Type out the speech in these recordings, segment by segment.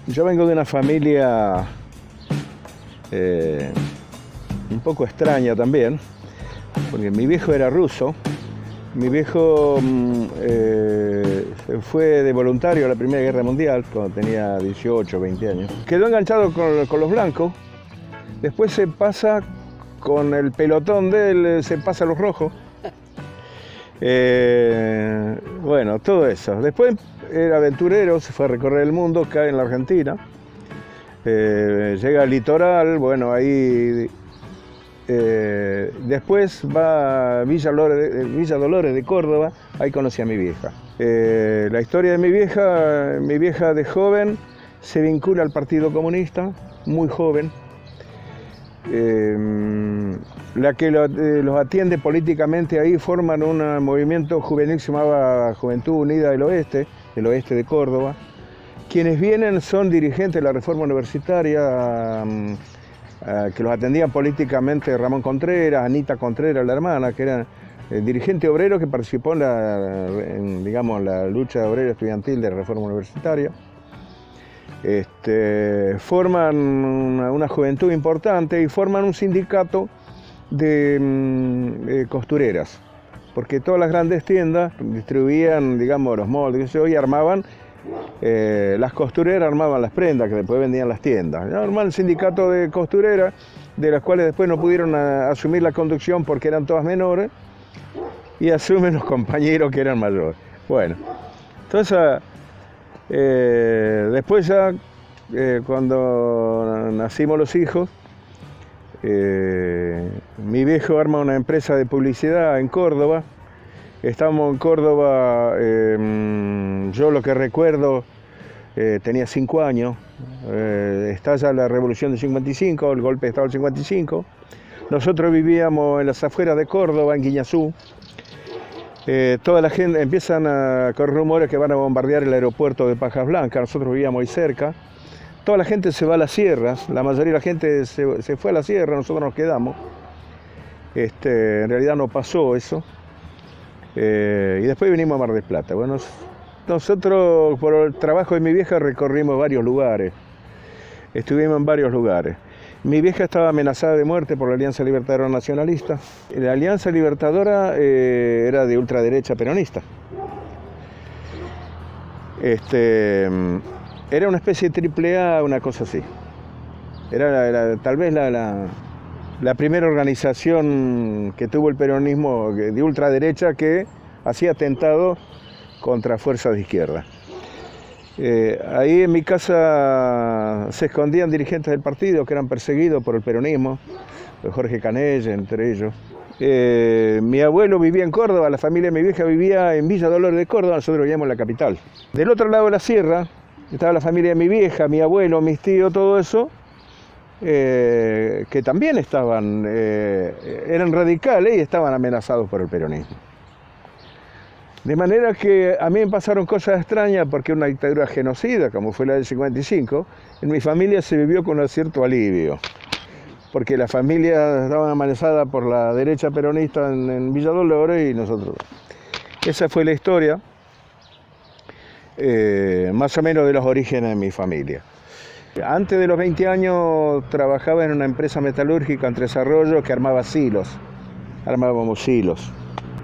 Yo vengo de una familia un poco extraña también, porque mi viejo era ruso. Mi viejo se fue de voluntario a la Primera Guerra Mundial cuando tenía 18 o 20 años. Quedó enganchado con los blancos, después se pasa con el pelotón de él, se pasa a los rojos. Bueno, todo eso. Después era aventurero, se fue a recorrer el mundo, cae en la Argentina. Llega al litoral, bueno, ahí después va a Villa Dolores de Córdoba, ahí conocí a mi vieja. La historia de mi vieja de joven se vincula al Partido Comunista, muy joven. La que los atiende políticamente ahí forman un movimiento juvenil que se llamaba Juventud Unida del Oeste de Córdoba. Quienes vienen son dirigentes de la reforma universitaria, que los atendían políticamente Ramón Contreras, Anita Contreras, la hermana, que era dirigente obrero que participó en la lucha obrera estudiantil de la reforma universitaria. Forman una juventud importante y forman un sindicato de costureras, porque todas las grandes tiendas distribuían, los moldes y armaban. Las costureras armaban las prendas que después vendían las tiendas. Normal, el sindicato de costureras, de las cuales después no pudieron asumir la conducción porque eran todas menores, y asumen los compañeros que eran mayores. Bueno, entonces después ya, cuando nacimos los hijos, mi viejo arma una empresa de publicidad en Córdoba. Estamos en Córdoba, yo lo que recuerdo, tenía 5 años, estalla la Revolución del 55, el golpe de Estado del 55. Nosotros vivíamos en las afueras de Córdoba, en Guiñazú. Toda la gente, empiezan a correr rumores que van a bombardear el aeropuerto de Pajas Blancas. Nosotros vivíamos ahí cerca. Toda la gente se va a las sierras, la mayoría de la gente se fue a la sierra, nosotros nos quedamos. En realidad no pasó eso. Y después vinimos a Mar del Plata. Bueno, nosotros por el trabajo de mi vieja recorrimos varios lugares, estuvimos en varios lugares. Mi vieja estaba amenazada de muerte por la Alianza Libertadora Nacionalista. La Alianza Libertadora era de ultraderecha peronista. Era una especie de triple A, una cosa así. Era tal vez la primera organización que tuvo el peronismo de ultraderecha que hacía atentados contra fuerzas de izquierda. Ahí en mi casa se escondían dirigentes del partido que eran perseguidos por el peronismo, Jorge Canella entre ellos. Mi abuelo vivía en Córdoba, la familia de mi vieja vivía en Villa Dolores de Córdoba, nosotros vivíamos en la capital. Del otro lado de la sierra estaba la familia de mi vieja, mi abuelo, mis tíos, todo eso, que también eran radicales y estaban amenazados por el peronismo. De manera que a mí me pasaron cosas extrañas porque una dictadura genocida, como fue la del 55, en mi familia se vivió con un cierto alivio, porque la familia estaba amenazada por la derecha peronista en Villa Dolores y nosotros. Esa fue la historia, más o menos de los orígenes de mi familia. Antes de los 20 años trabajaba en una empresa metalúrgica en Tres Arroyos que armaba silos, armábamos silos.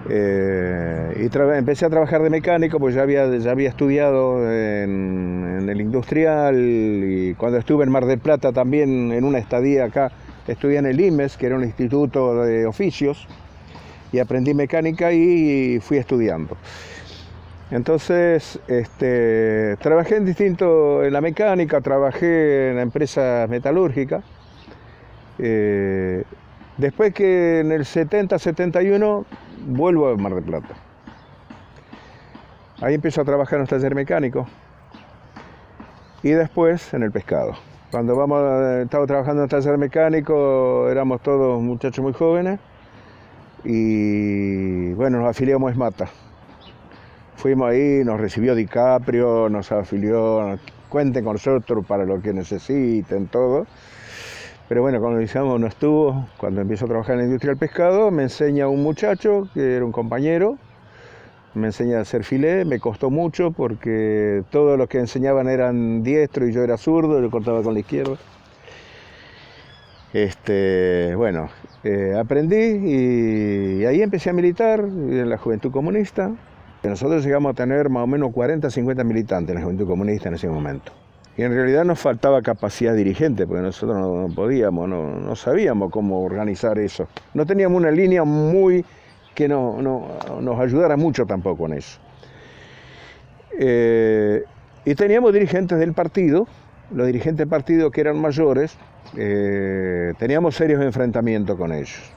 Empecé a trabajar de mecánico, pues ya había estudiado en el industrial, y cuando estuve en Mar del Plata también en una estadía acá, estudié en el IMES, que era un instituto de oficios, y aprendí mecánica y fui estudiando. Entonces, trabajé en la mecánica, trabajé en la empresa metalúrgica. Después que en el 70-71 vuelvo a Mar del Plata. Ahí empiezo a trabajar en un taller mecánico y después en el pescado. Cuando estaba trabajando en un taller mecánico éramos todos muchachos muy jóvenes y bueno, nos afiliamos a ESMATA. Fuimos ahí, nos recibió DiCaprio, nos afilió, cuenten con nosotros para lo que necesiten, todo. Pero bueno, cuando iniciamos no estuvo. Cuando empiezo a trabajar en la industria del pescado, me enseña un muchacho, que era un compañero, me enseñé a hacer filé, me costó mucho porque todos los que enseñaban eran diestros y yo era zurdo, yo cortaba con la izquierda. Bueno, aprendí y ahí empecé a militar en la Juventud Comunista. Nosotros llegamos a tener más o menos 40, 50 militantes en la Juventud Comunista en ese momento. Y en realidad nos faltaba capacidad dirigente, porque nosotros no podíamos, no sabíamos cómo organizar eso. No teníamos una línea que nos ayudara mucho tampoco en eso. Y teníamos dirigentes del partido, los dirigentes del partido que eran mayores, teníamos serios enfrentamientos con ellos.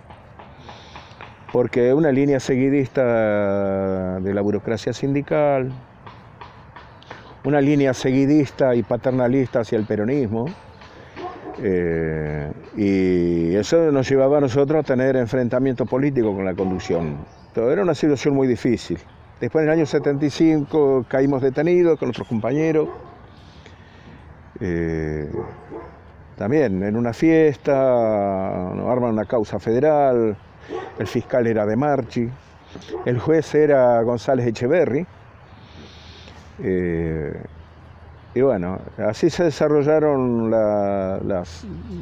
Porque una línea seguidista de la burocracia sindical, una línea seguidista y paternalista hacia el peronismo, y eso nos llevaba a nosotros a tener enfrentamiento político con la conducción. Todo era una situación muy difícil. Después en el año 75 caímos detenidos con otros compañeros, también en una fiesta, nos arman una causa federal, el fiscal era De Marchi, el juez era González Echeverri. Y bueno, así se desarrollaron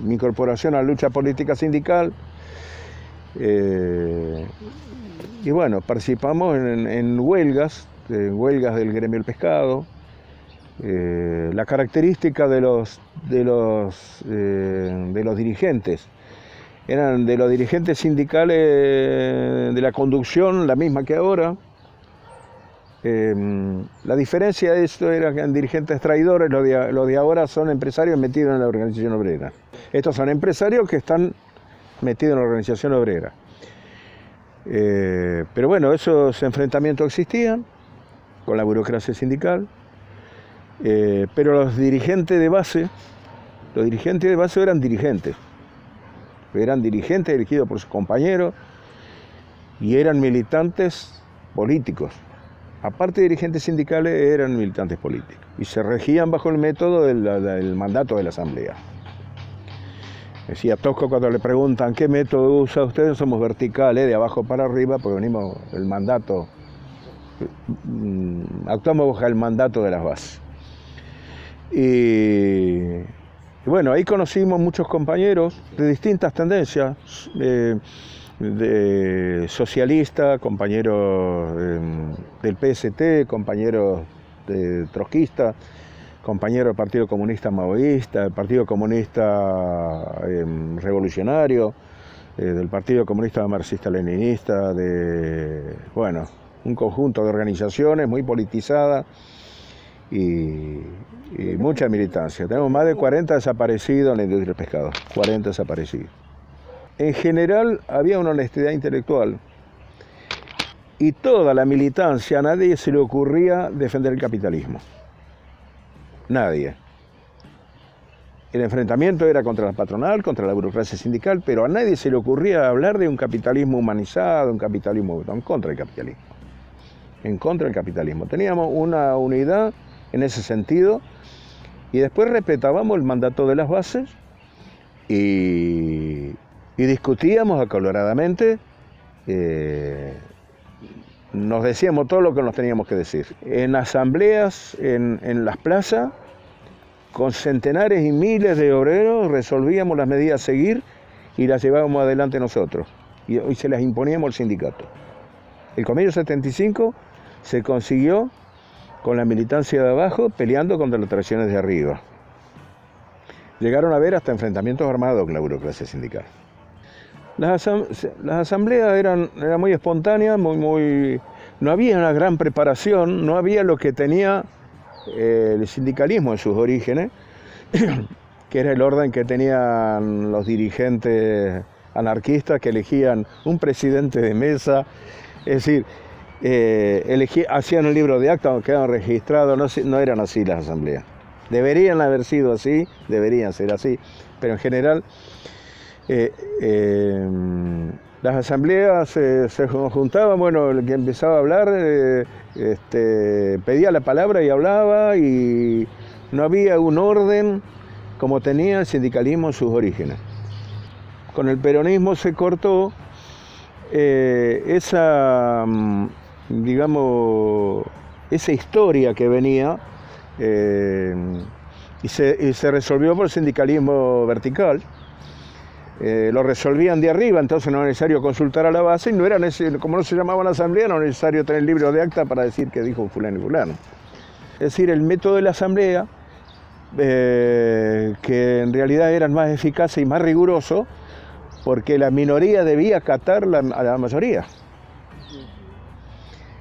mi incorporación a la lucha política sindical. Y bueno, participamos en huelgas del gremio del pescado. La característica de los dirigentes eran de los dirigentes sindicales de la conducción, la misma que ahora. La diferencia de esto era que eran dirigentes traidores, los de ahora son empresarios metidos en la organización obrera. Estos son empresarios que están metidos en la organización obrera. Pero bueno, esos enfrentamientos existían con la burocracia sindical, pero los dirigentes de base eran dirigentes elegidos por sus compañeros y eran militantes políticos. Aparte de dirigentes sindicales, eran militantes políticos y se regían bajo el método del mandato de la Asamblea. Decía Tosco cuando le preguntan ¿qué método usa usted? Somos verticales, de abajo para arriba, porque venimos el mandato, actuamos bajo el mandato de las bases. Y bueno, ahí conocimos muchos compañeros de distintas tendencias, de socialista, compañeros del PST, compañeros de trotskista, compañeros del Partido Comunista Maoísta, del Partido Comunista Revolucionario, del Partido Comunista Marxista-Leninista, bueno, un conjunto de organizaciones muy politizadas y mucha militancia. Tenemos más de 40 desaparecidos en la industria del pescado, 40 desaparecidos. En general había una honestidad intelectual y toda la militancia, a nadie se le ocurría defender el capitalismo. Nadie. El enfrentamiento era contra la patronal, contra la burocracia sindical, pero a nadie se le ocurría hablar de un capitalismo humanizado, un capitalismo en contra del capitalismo. En contra del capitalismo. Teníamos una unidad en ese sentido y después respetábamos el mandato de las bases y discutíamos acaloradamente, nos decíamos todo lo que nos teníamos que decir. En asambleas, en las plazas, con centenares y miles de obreros resolvíamos las medidas a seguir y las llevábamos adelante nosotros. Y se las imponíamos al sindicato. El convenio 75 se consiguió con la militancia de abajo peleando contra las traiciones de arriba. Llegaron a haber hasta enfrentamientos armados con la burocracia sindical. Las asambleas eran muy espontáneas, no había una gran preparación, no había lo que tenía el sindicalismo en sus orígenes, que era el orden que tenían los dirigentes anarquistas que elegían un presidente de mesa, es decir, hacían un libro de actas, quedaban registrados, no eran así las asambleas. Deberían haber sido así, deberían ser así, pero en general las asambleas se juntaban, bueno, el que empezaba a hablar pedía la palabra y hablaba y no había un orden como tenía el sindicalismo en sus orígenes. Con el peronismo se cortó esa digamos, esa historia que venía y se resolvió por el sindicalismo vertical. Lo resolvían de arriba, entonces no era necesario consultar a la base, y no era como no se llamaba la asamblea, no era necesario tener libro de acta para decir que dijo fulano y fulano. Es decir, el método de la asamblea, que en realidad era más eficaz y más riguroso, porque la minoría debía acatar a la mayoría.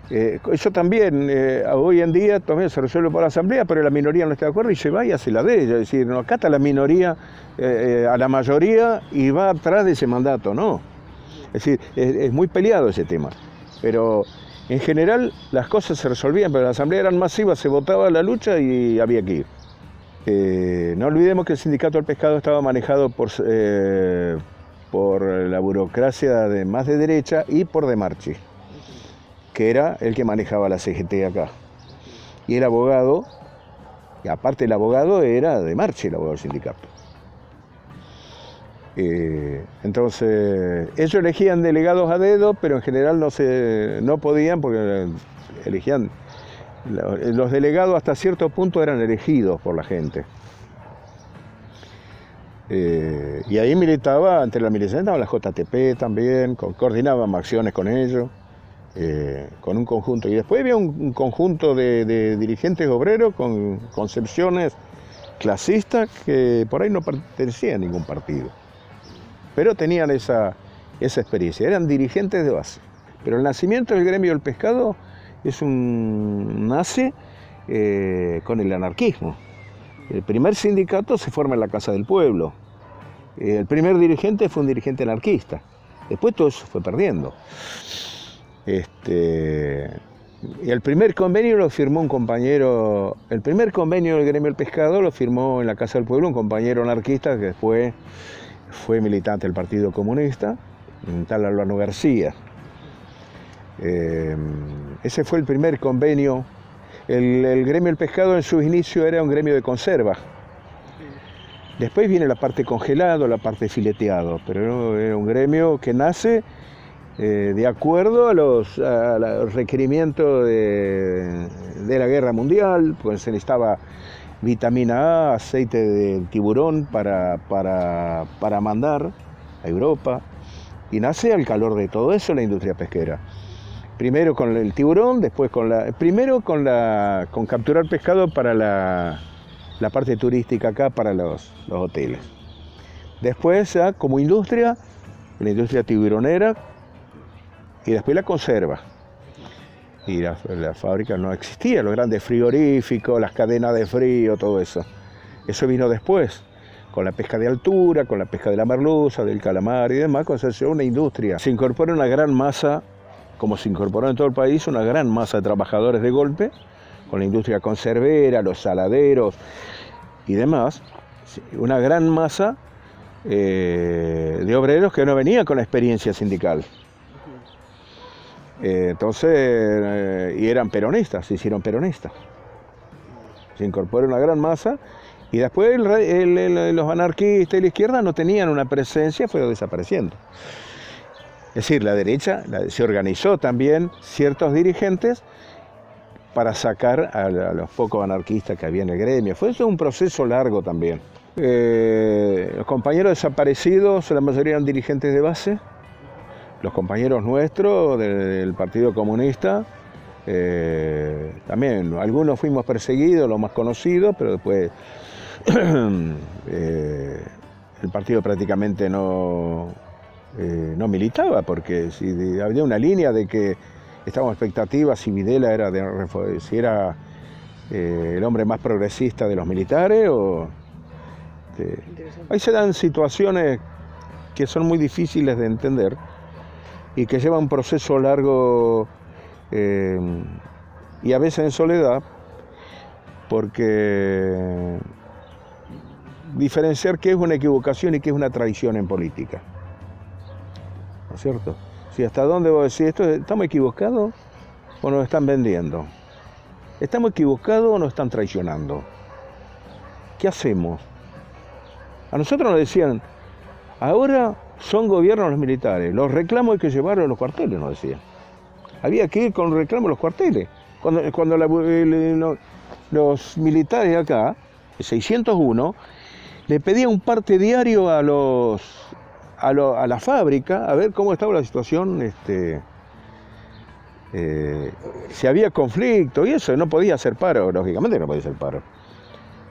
Eso también, hoy en día también se resuelve por la asamblea, pero la minoría no está de acuerdo y se va y hace la de ella. Es decir, no acata la minoría a la mayoría y va atrás de ese mandato, no. Es decir, es muy peleado ese tema. Pero en general las cosas se resolvían, pero las asambleas eran masivas, se votaba la lucha y había que ir. No olvidemos que el sindicato del pescado estaba manejado por la burocracia más de derecha y por De Marchi, que era el que manejaba la CGT acá. Y el abogado, y aparte el abogado era De Marchi, el abogado del sindicato. Entonces, ellos elegían delegados a dedo, pero en general no podían porque elegían. Los delegados hasta cierto punto eran elegidos por la gente. Y ahí militaba, ante la militancia estaba la JTP también, coordinábamos acciones con ellos. Con un conjunto, y después había un conjunto de dirigentes obreros con concepciones clasistas que por ahí no pertenecían a ningún partido, pero tenían esa experiencia, eran dirigentes de base. Pero el nacimiento del gremio del pescado nace con el anarquismo. El primer sindicato se forma en la Casa del Pueblo, el primer dirigente fue un dirigente anarquista, después todo eso fue perdiendo. Y el primer convenio lo firmó un compañero, el primer convenio del gremio del pescado lo firmó en la Casa del Pueblo un compañero anarquista que después fue militante del Partido Comunista, un tal Albano García. Ese fue el primer convenio. El gremio del pescado en sus inicios era un gremio de conserva. Después viene la parte congelado, la parte fileteado, pero era un gremio que nace de acuerdo a los requerimientos de la guerra mundial, pues se necesitaba vitamina A, aceite de tiburón para mandar a Europa, y nace al calor de todo eso la industria pesquera. Primero con el tiburón, después con capturar pescado para la parte turística acá, para los hoteles. Después ya como industria, la industria tiburonera, y después la conserva. Y la fábrica no existía, los grandes frigoríficos, las cadenas de frío, todo eso. Eso vino después, con la pesca de altura, con la pesca de la merluza, del calamar y demás, con una industria. Se incorpora una gran masa, como se incorporó en todo el país, una gran masa de trabajadores de golpe, con la industria conservera, los saladeros y demás, una gran masa de obreros que no venían con la experiencia sindical. Entonces, y eran peronistas, se hicieron peronistas. Se incorporó una gran masa y después los anarquistas y la izquierda no tenían una presencia, fue desapareciendo. Es decir, la derecha se organizó también ciertos dirigentes para sacar a los pocos anarquistas que había en el gremio. Fue eso un proceso largo también. Los compañeros desaparecidos, la mayoría eran dirigentes de base. Los compañeros nuestros del Partido Comunista, también algunos fuimos perseguidos, los más conocidos, pero después el partido prácticamente no militaba, porque había una línea de que estábamos expectativas si Videla era el hombre más progresista de los militares ahí se dan situaciones que son muy difíciles de entender y que lleva un proceso largo y a veces en soledad, porque diferenciar qué es una equivocación y qué es una traición en política, ¿no es cierto? Si hasta dónde vos decís, ¿estamos equivocados o nos están vendiendo? ¿Estamos equivocados o nos están traicionando? ¿Qué hacemos? A nosotros nos decían, ahora son gobiernos los militares, los reclamos hay que llevarlos a los cuarteles, nos decían. había que ir con reclamo a los cuarteles. Cuando los militares acá, el 601, le pedían un parte diario a la fábrica a ver cómo estaba la situación, si había conflicto y eso. No podía hacer paro, lógicamente no podía hacer paro.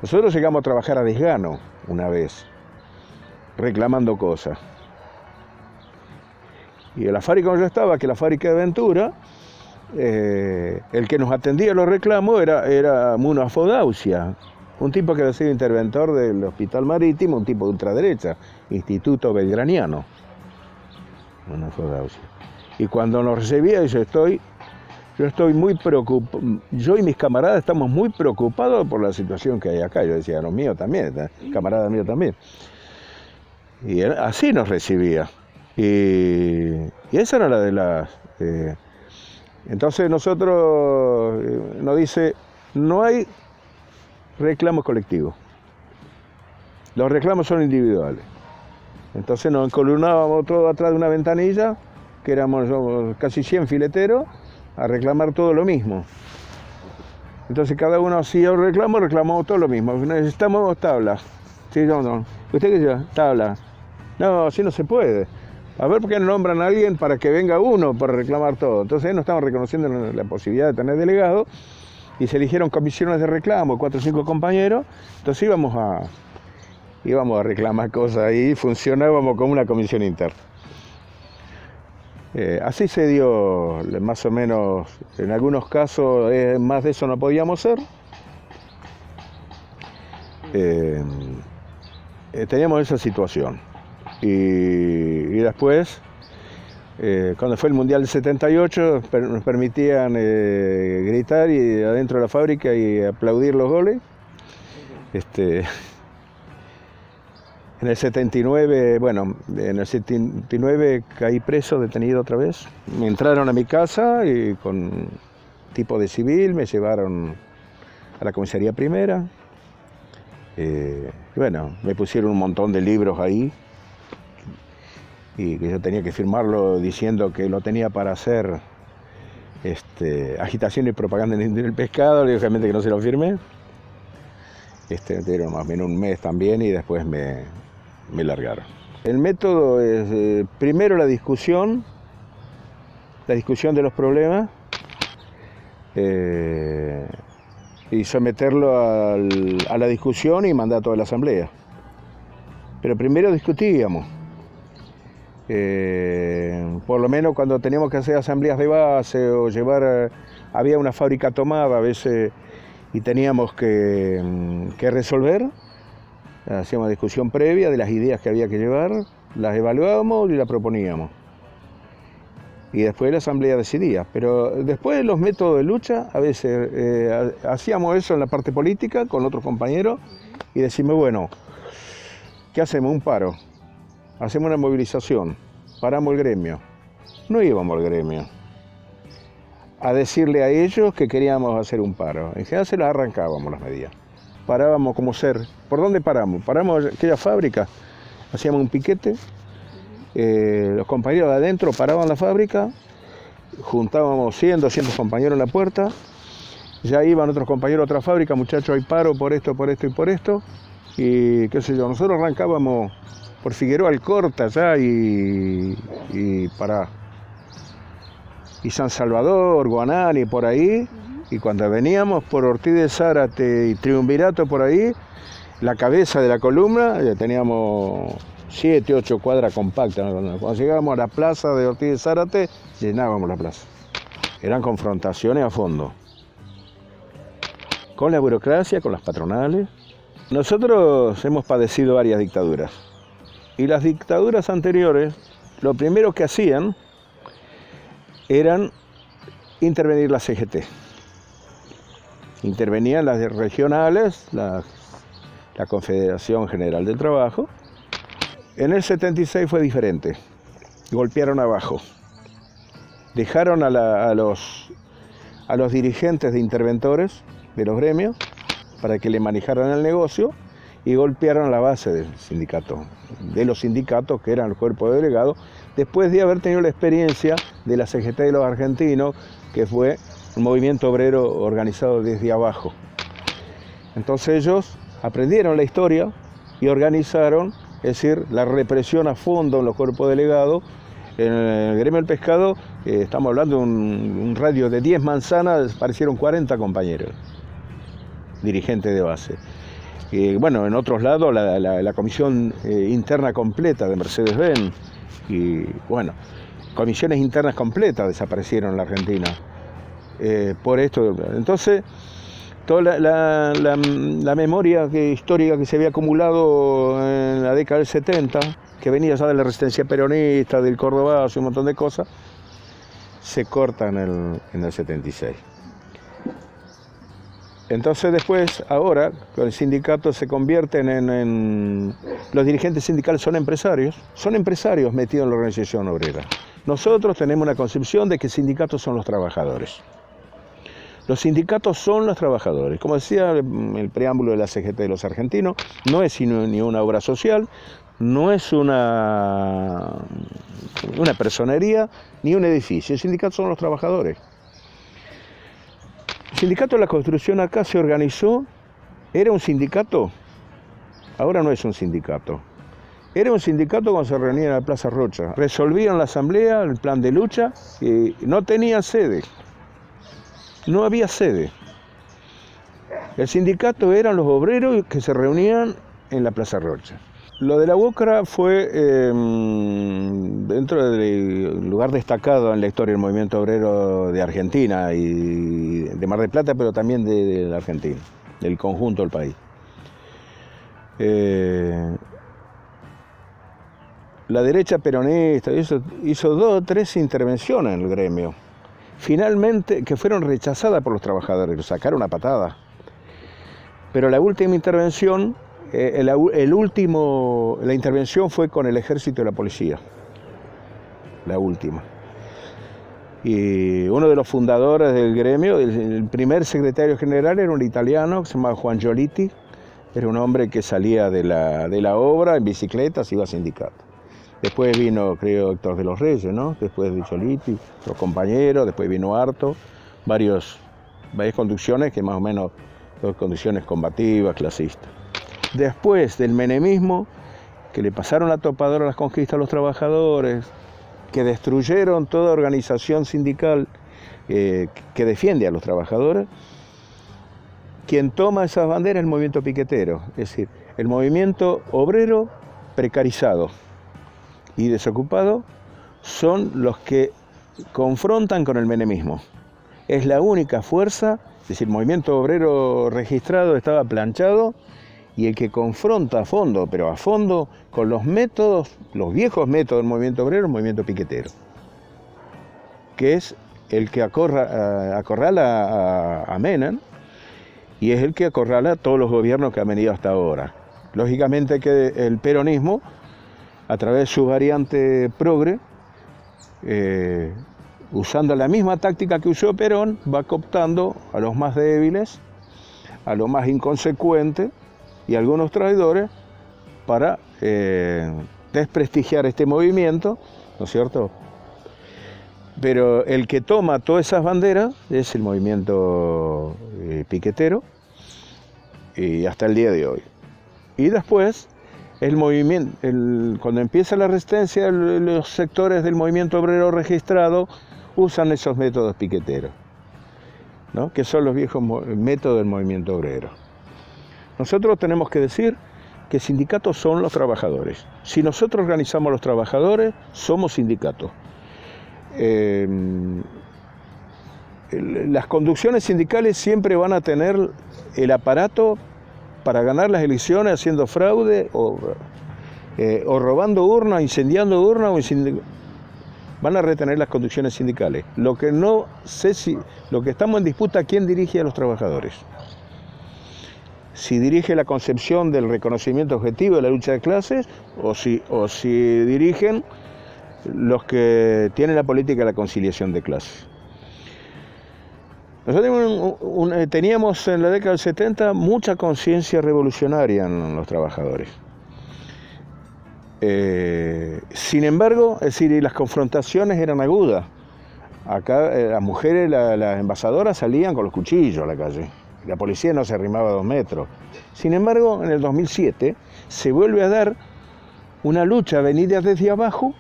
Nosotros llegamos a trabajar a desgano una vez, reclamando cosas. Y en la fábrica donde yo estaba, que es la fábrica de Ventura, el que nos atendía los reclamos era Muno Afodausia, un tipo que había sido interventor del Hospital Marítimo, un tipo de ultraderecha, Instituto Belgraniano. Muno Afodausia. Y cuando nos recibía, dice, yo estoy muy preocupado, yo y mis camaradas estamos muy preocupados por la situación que hay acá. Yo decía, los míos también, camaradas míos también. Y él así nos recibía. Y esa era la de las... entonces nosotros, nos dice, no hay reclamos colectivos. Los reclamos son individuales. Entonces nos encolumnábamos todos atrás de una ventanilla, que éramos casi 100 fileteros, a reclamar todo lo mismo. Entonces cada uno hacía un reclamo, reclamamos todo lo mismo. Necesitamos tablas. Sí, no. ¿Usted qué dice? Tablas. No, así no se puede. A ver por qué no nombran a alguien para que venga uno para reclamar todo. Entonces no estamos reconociendo la posibilidad de tener delegados y se eligieron comisiones de reclamo, 4 o 5 compañeros. Entonces íbamos a reclamar cosas ahí, funcionábamos como una comisión interna. Así se dio más o menos, en algunos casos más de eso no podíamos hacer. Teníamos esa situación. Y después, cuando fue el Mundial del 78, nos permitían gritar y adentro de la fábrica y aplaudir los goles. En el 79, caí preso, detenido otra vez. Me entraron a mi casa y con tipo de civil me llevaron a la comisaría primera. Me pusieron un montón de libros ahí y que yo tenía que firmarlo diciendo que lo tenía para hacer agitación y propaganda en el pescado. Lógicamente que no se lo firmé. Me dieron más o menos un mes también y después me largaron. El método es primero la discusión de los problemas y someterlo a la discusión y mandato a la asamblea. Pero primero discutíamos. Por lo menos cuando teníamos que hacer asambleas de base o había una fábrica tomada a veces y teníamos que resolver. Hacíamos discusión previa de las ideas que había que llevar, las evaluábamos y las proponíamos. Y después la asamblea decidía. Pero después los métodos de lucha, a veces hacíamos eso en la parte política con otros compañeros y decimos, bueno, ¿qué hacemos? Un paro. Hacemos una movilización. Paramos el gremio. No íbamos al gremio a decirle a ellos que queríamos hacer un paro. En general se las arrancábamos las medidas. Parábamos como ser. ¿Por dónde paramos? Paramos aquella fábrica, hacíamos un piquete, los compañeros de adentro paraban la fábrica, juntábamos 100, 200 compañeros en la puerta, ya iban otros compañeros a otra fábrica, muchachos, hay paro por esto y por esto, y qué sé yo, nosotros arrancábamos por Figueroa Alcorta allá y San Salvador, Guanani, por ahí. Y cuando veníamos por Ortiz de Zárate y Triunvirato por ahí, la cabeza de la columna, ya teníamos 7, 8 cuadras compactas. Cuando llegábamos a la plaza de Ortiz de Zárate, llenábamos la plaza. Eran confrontaciones a fondo. Con la burocracia, con las patronales. Nosotros hemos padecido varias dictaduras. Y las dictaduras anteriores, lo primero que hacían eran intervenir la CGT. Intervenían las regionales, la Confederación General del Trabajo. En el 76 fue diferente. Golpearon abajo. Dejaron a los dirigentes de interventores de los gremios para que le manejaran el negocio y golpearon la base del sindicato, de los sindicatos que eran el cuerpo de delegados, después de haber tenido la experiencia de la CGT de los argentinos, que fue un movimiento obrero organizado desde abajo. Entonces ellos aprendieron la historia y organizaron, es decir, la represión a fondo en los cuerpos delegados. En el gremio del pescado, estamos hablando de un radio de 10 manzanas, aparecieron 40 compañeros, dirigentes de base. Bueno, en otros lados la comisión interna completa de Mercedes-Benz, y bueno, comisiones internas completas desaparecieron en la Argentina. Por esto, entonces, toda la memoria histórica que se había acumulado en la década del 70, que venía ya de la resistencia peronista, del Cordobazo, un montón de cosas, se corta en el 76. Entonces después, ahora, el sindicato se convierten en... Los dirigentes sindicales son empresarios metidos en la organización obrera. Nosotros tenemos una concepción de que sindicatos son los trabajadores. Los sindicatos son los trabajadores. Como decía el preámbulo de la CGT de los argentinos, no es ni una obra social, no es una personería, ni un edificio. El sindicato son los trabajadores. El sindicato de la construcción acá se organizó, era un sindicato, ahora no es un sindicato. Era un sindicato cuando se reunían en la Plaza Rocha. Resolvían la asamblea, el plan de lucha, y no tenía sede. No había sede. El sindicato eran los obreros que se reunían en la Plaza Rocha. Lo de la UOCRA fue dentro del lugar destacado en la historia del movimiento obrero de Argentina y de Mar del Plata, pero también de la Argentina, del conjunto del país. La derecha peronista hizo 2 o 3 intervenciones en el gremio, finalmente que fueron rechazadas por los trabajadores, lo sacaron a patada. Pero la última intervención, la intervención fue con el ejército y la policía, la última. Y uno de los fundadores del gremio, el primer secretario general, era un italiano que se llamaba Juan Giolitti, era un hombre que salía de la obra en bicicleta, se iba a sindicato. Después vino, creo, Héctor de los Reyes, ¿no? Después de Giolitti, los compañeros, después vino Arto, varias conducciones que más o menos son condiciones combativas, clasistas. Después del menemismo, que le pasaron la topadora a las conquistas a los trabajadores, que destruyeron toda organización sindical que defiende a los trabajadores, quien toma esas banderas es el movimiento piquetero, es decir, el movimiento obrero precarizado y desocupado son los que confrontan con el menemismo. Es la única fuerza, es decir, el movimiento obrero registrado estaba planchado, y el que confronta a fondo, pero a fondo, con los métodos, los viejos métodos del movimiento obrero, el movimiento piquetero, que es el que acorrala a Menem, y es el que acorrala a todos los gobiernos que han venido hasta ahora. Lógicamente que el peronismo, a través de su variante progre, usando la misma táctica que usó Perón, va cooptando a los más débiles, a los más inconsecuentes, y algunos traidores para desprestigiar este movimiento, ¿no es cierto? Pero el que toma todas esas banderas es el movimiento piquetero, y hasta el día de hoy. Y después, el movimiento, cuando empieza la resistencia, los sectores del movimiento obrero registrado usan esos métodos piqueteros, ¿no? Que son los viejos métodos del movimiento obrero. Nosotros tenemos que decir que sindicatos son los trabajadores. Si nosotros organizamos los trabajadores, somos sindicatos. Las conducciones sindicales siempre van a tener el aparato para ganar las elecciones haciendo fraude o robando urnas, incendiando urnas, van a retener las conducciones sindicales. Lo que no sé lo que estamos en disputa, ¿quién dirige a los trabajadores? Si dirige la concepción del reconocimiento objetivo de la lucha de clases o si dirigen los que tienen la política de la conciliación de clases. Nosotros teníamos en la década del 70 mucha conciencia revolucionaria en los trabajadores. Sin embargo, es decir, las confrontaciones eran agudas. Acá las mujeres, las envasadoras salían con los cuchillos a la calle. La policía no se arrimaba a 2 metros. Sin embargo, en el 2007 se vuelve a dar una lucha venida desde abajo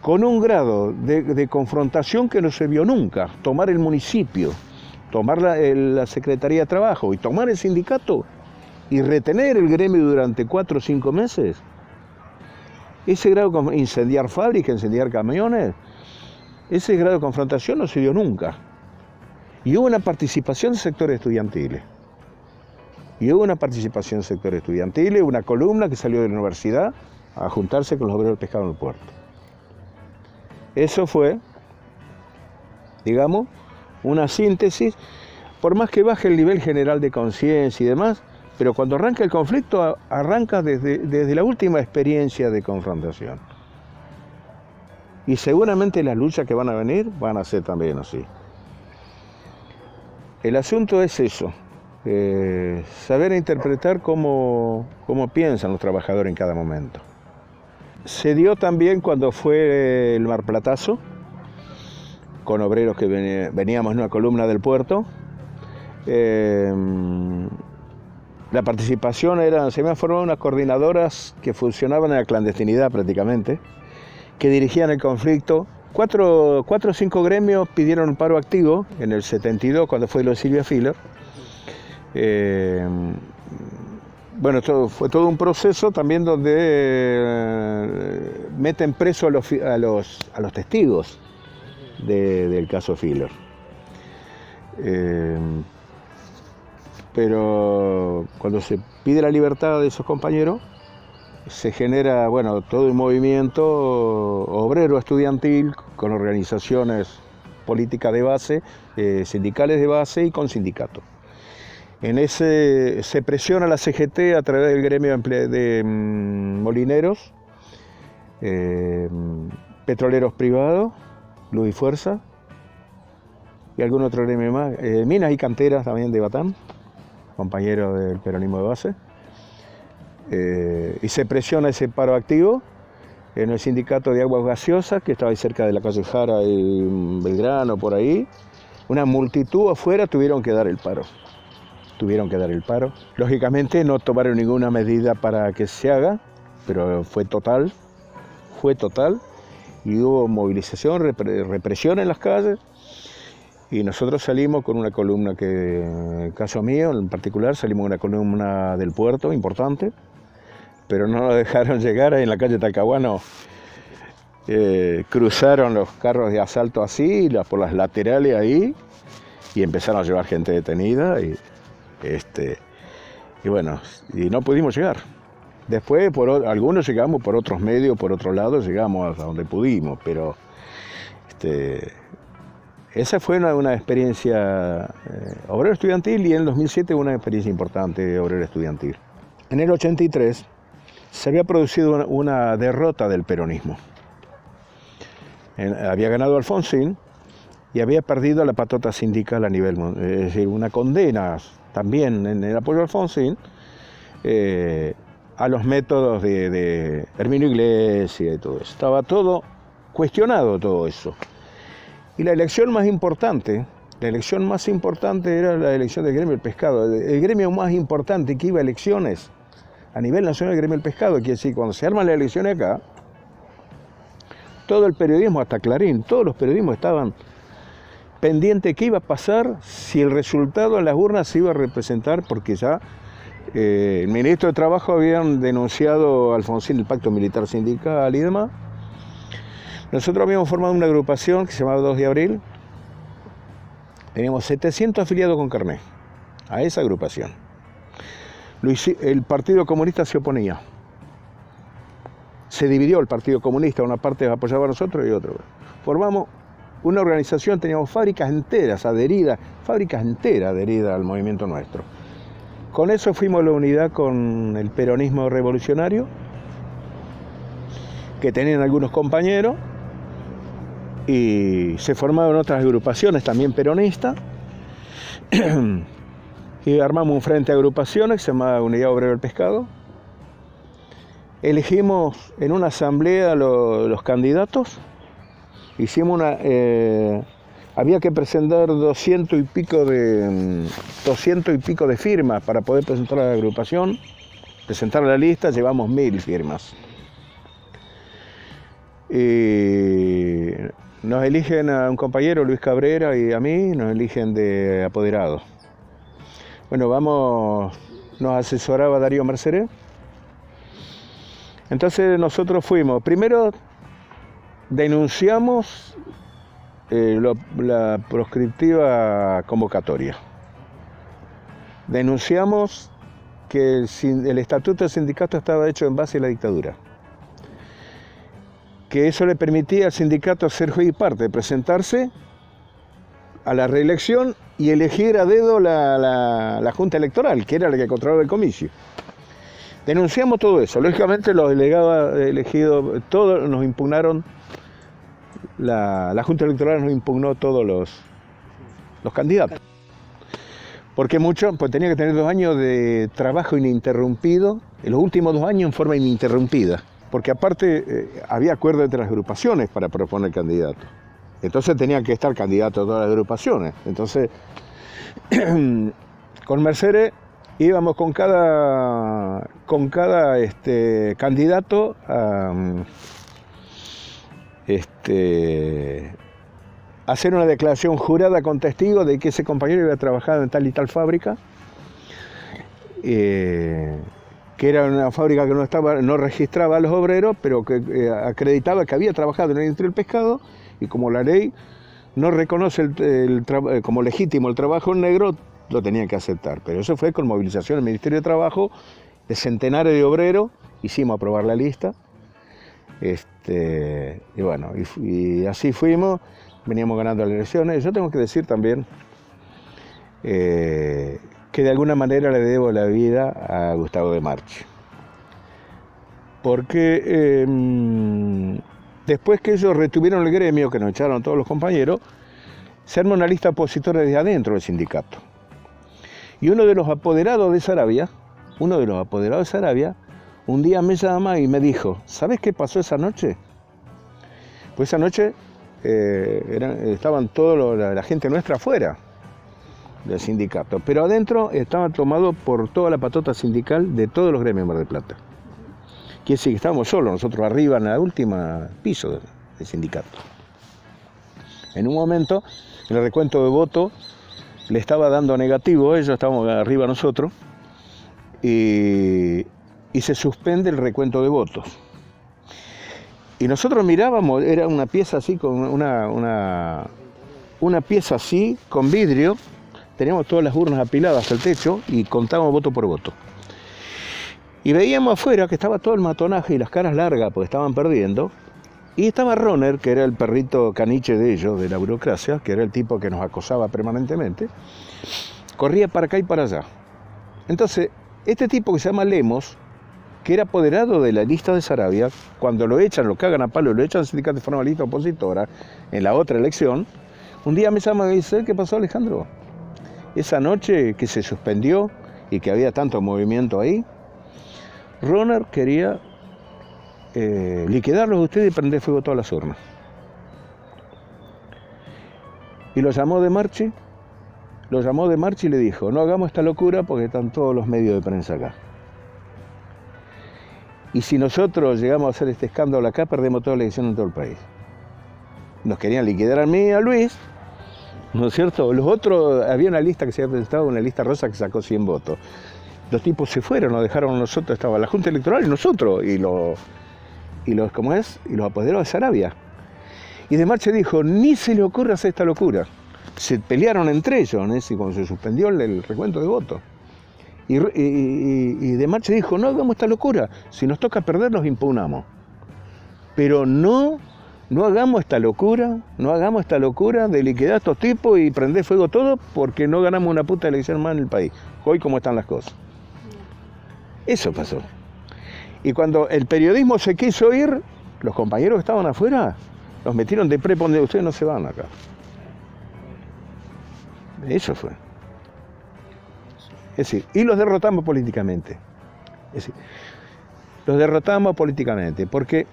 con un grado de confrontación que no se vio nunca. Tomar el municipio, tomar la Secretaría de Trabajo y tomar el sindicato y retener el gremio durante 4 o 5 meses. Ese grado de incendiar fábricas, incendiar camiones, ese grado de confrontación no se dio nunca. Y hubo una participación de sectores estudiantiles. Una columna que salió de la universidad a juntarse con los obreros del pescado en el puerto. Eso fue, digamos, una síntesis, por más que baje el nivel general de conciencia y demás, pero cuando arranca el conflicto, arranca desde la última experiencia de confrontación. Y seguramente las luchas que van a venir van a ser también así. El asunto es eso, saber interpretar cómo piensan los trabajadores en cada momento. Se dio también cuando fue el marplatazo, con obreros que veníamos en una columna del puerto. La participación se habían formado unas coordinadoras que funcionaban en la clandestinidad prácticamente, que dirigían el conflicto. 4 o 5 gremios pidieron un paro activo en el 72, cuando fue lo de Silvia Filler. Bueno, fue todo un proceso también donde meten preso a los testigos del caso Filler. Pero cuando se pide la libertad de esos compañeros, se genera, bueno, todo un movimiento obrero estudiantil con organizaciones políticas de base, sindicales de base y con sindicatos. En ese se presiona la CGT a través del gremio de molineros, petroleros privados, Luz y Fuerza, y algún otro gremio más, minas y canteras también de Batán, compañeros del peronismo de base. Y se presiona ese paro activo en el sindicato de aguas gaseosas, que estaba ahí cerca de la calle Jara y Belgrano, por ahí. Una multitud afuera tuvieron que dar el paro. Lógicamente no tomaron ninguna medida para que se haga, pero fue total, y hubo movilización, represión en las calles, y nosotros salimos con una columna que, en el caso mío en particular, salimos con una columna del puerto importante, pero no nos dejaron llegar. Ahí en la calle Talcahuano cruzaron los carros de asalto así, por las laterales ahí, y empezaron a llevar gente detenida, y bueno, y no pudimos llegar. Después algunos llegamos por otros medios, por otro lado, llegamos hasta donde pudimos, pero esa fue una experiencia obrero estudiantil, y en el 2007 una experiencia importante de obrero estudiantil. En el 83 se había producido una derrota del peronismo. Había ganado Alfonsín y había perdido la patota sindical a nivel mundial, es decir, una condena también en el apoyo a Alfonsín a los métodos de Herminio Iglesias y todo eso. Estaba todo cuestionado, todo eso. Y la elección más importante era la elección del gremio del pescado. El gremio más importante que iba a elecciones a nivel nacional, el gremio del pescado. Quiere decir, cuando se arman las elecciones acá, todo el periodismo, hasta Clarín, todos los periodismos estaban pendientes de qué iba a pasar, si el resultado en las urnas se iba a representar, porque ya el ministro de Trabajo habían denunciado a Alfonsín el pacto militar sindical y demás. Nosotros habíamos formado una agrupación que se llamaba 2 de abril. Teníamos 700 afiliados con carnet a esa agrupación. El Partido Comunista se oponía. Se dividió el Partido Comunista, una parte apoyaba a nosotros y otra. Formamos una organización, teníamos fábricas enteras adheridas al movimiento nuestro. Con eso fuimos a la unidad con el peronismo revolucionario, que tenían algunos compañeros, y se formaron otras agrupaciones también peronistas, y armamos un frente de agrupaciones que se llamaba Unidad Obrera del Pescado. Elegimos en una asamblea los candidatos, hicimos había que presentar 200 y pico de firmas para poder presentar la agrupación, presentar la lista, llevamos 1000 firmas. Y nos eligen a un compañero, Luis Cabrera, y a mí nos eligen de apoderado. Bueno, nos asesoraba Darío Merceré. Entonces nosotros fuimos, primero denunciamos la proscriptiva convocatoria. Denunciamos que el estatuto del sindicato estaba hecho en base a la dictadura. Que eso le permitía al sindicato ser juez y parte, presentarse a la reelección y elegir a dedo la Junta Electoral, que era la que controlaba el comicio. Denunciamos todo eso. Lógicamente los delegados elegidos, todos nos impugnaron, la Junta Electoral nos impugnó todos los candidatos. Porque pues tenía que tener 2 años de trabajo ininterrumpido, en los últimos 2 años en forma ininterrumpida. Porque aparte había acuerdo entre las agrupaciones para proponer candidatos. Entonces tenían que estar candidatos de todas las agrupaciones. Entonces, con Merceré íbamos con cada candidato a hacer una declaración jurada con testigos de que ese compañero había trabajado en tal y tal fábrica, que era una fábrica que no registraba a los obreros, pero que acreditaba que había trabajado en la industria del pescado, y como la ley no reconoce como legítimo el trabajo en negro, lo tenían que aceptar. Pero eso fue con movilización del Ministerio de Trabajo, de centenares de obreros, hicimos aprobar la lista, y bueno, y así fuimos, veníamos ganando las elecciones. Yo tengo que decir también que de alguna manera le debo la vida a Gustavo de Marchi. Porque después que ellos retuvieron el gremio, que nos echaron todos los compañeros, se armó una lista opositora desde adentro del sindicato. Y uno de los apoderados de Saravia, un día me llama y me dijo, ¿sabes qué pasó esa noche? Pues esa noche estaban toda la gente nuestra afuera del sindicato, pero adentro estaba tomado por toda la patota sindical de todos los gremios de Mar del Plata. Quiere decir que estábamos solos, nosotros arriba en la última piso del sindicato. En un momento, en el recuento de voto, le estaba dando negativo, ellos estábamos arriba nosotros, y se suspende el recuento de votos. Y nosotros mirábamos, era una pieza así, con una pieza así, con vidrio, teníamos todas las urnas apiladas al techo y contábamos voto por voto. Y veíamos afuera que estaba todo el matonaje y las caras largas porque estaban perdiendo. Y estaba Roner, que era el perrito caniche de ellos, de la burocracia, que era el tipo que nos acosaba permanentemente, corría para acá y para allá. Entonces, este tipo que se llama Lemos, que era apoderado de la lista de Saravia, cuando lo echan, lo cagan a palo, lo echan al sindicato de forma lista opositora, en la otra elección, un día me llama y dice, ¿qué pasó, Alejandro? Esa noche que se suspendió y que había tanto movimiento ahí, Roner quería liquidarlos a ustedes y prender fuego a todas las urnas. Y lo llamó de Marchi y le dijo, no hagamos esta locura porque están todos los medios de prensa acá. Y si nosotros llegamos a hacer este escándalo acá, perdemos toda la elección en todo el país. Nos querían liquidar a mí y a Luis, ¿no es cierto? Los otros, había una lista que se había presentado, una lista rosa que sacó 100 votos. Los tipos se fueron, nos dejaron a nosotros, estaba la Junta Electoral y nosotros, y los apoderados de Saravia. Y de Marchi dijo, ni se le ocurra hacer esta locura. Se pelearon entre ellos, ¿no? Y cuando se suspendió el recuento de votos. Y de Marchi dijo, no hagamos esta locura, si nos toca perder nos impugnamos. Pero no hagamos esta locura de liquidar a estos tipos y prender fuego todo porque no ganamos una puta elección más en el país. Hoy cómo están las cosas. Eso pasó. Y cuando el periodismo se quiso ir, los compañeros que estaban afuera Nos metieron de prepo donde ustedes no se van acá. Eso fue. Es decir, y los derrotamos políticamente. Es decir, los derrotamos políticamente porque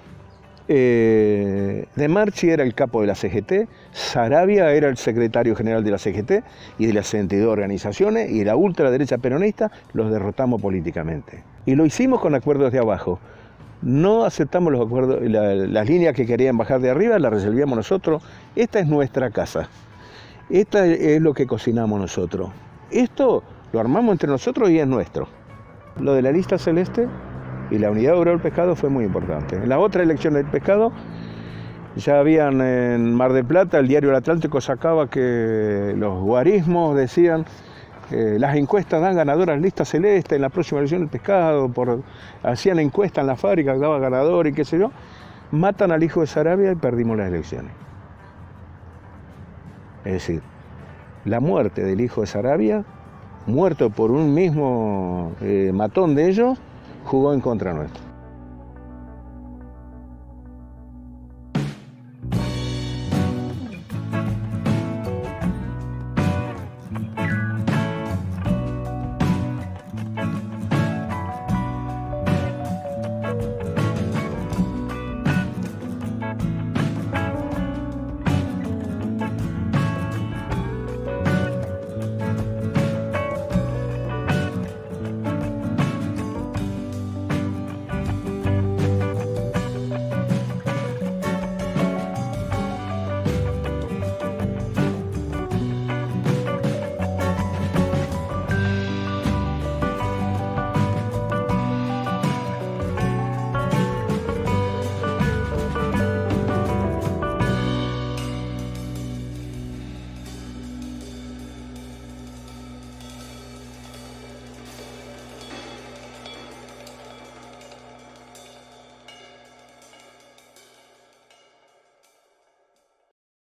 De Marchi era el capo de la CGT, Saravia era el secretario general de la CGT y de las 62 organizaciones, y la ultraderecha peronista los derrotamos políticamente. Y lo hicimos con acuerdos de abajo. No aceptamos los acuerdos, las líneas que querían bajar de arriba, las resolvíamos nosotros. Esta es nuestra casa. Esta es lo que cocinamos nosotros. Esto lo armamos entre nosotros y es nuestro. Lo de la lista celeste y la Unidad Obrera del Pescado fue muy importante. En la otra elección del pescado, ya habían en Mar del Plata, el diario El Atlántico sacaba que los guarismos decían las encuestas dan ganadoras lista celeste en la próxima elección del pescado, hacían encuestas en la fábrica, daba ganador y qué sé yo. Matan al hijo de Saravia y perdimos las elecciones. Es decir, la muerte del hijo de Saravia, muerto por un mismo matón de ellos, jugó en contra nuestro.